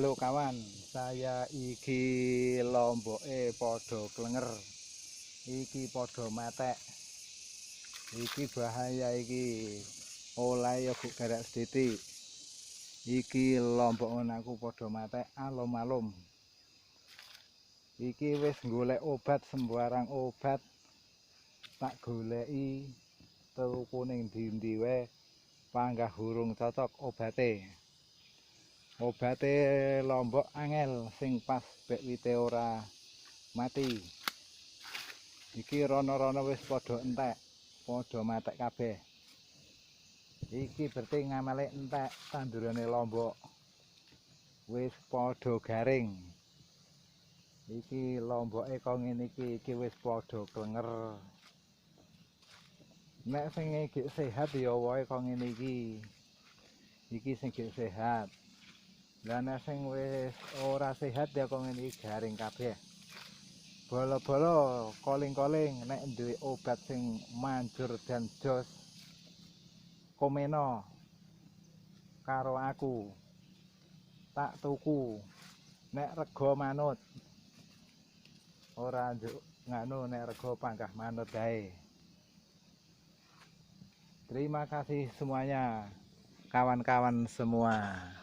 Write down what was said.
Halo kawan, saya iki lomboke podo klenger. Iki podo matek. Iki bahaya iki. Oleh ya guk garak sithik. Iki lombok aku podo matek alum-alum. Iki wis golek obat sembarang obat. Tak goleki tuku ning ndi-ndi wae panggah urung cocok obate. Obate lombok angel sing pas bek wite ora mati. Iki rono-rono wis padha entek, padha matek kabeh. Iki berarti ngamale entek tandurane lombok. Wis padha garing. Iki lomboke kok ngene iki wis padha klenger. Nek sing iki sehat ya wae kok ngene iki. Iki sing sehat. Lah nek sing wis ora sehat ya kok ngene iki garing kabeh. Bolo-bolo koling-koling nek duwe obat sing manjur dan jos komeno karo aku tak tuku nek rega manut ora nganu nek rega panggah manut gae. Terima kasih semuanya kawan-kawan semua.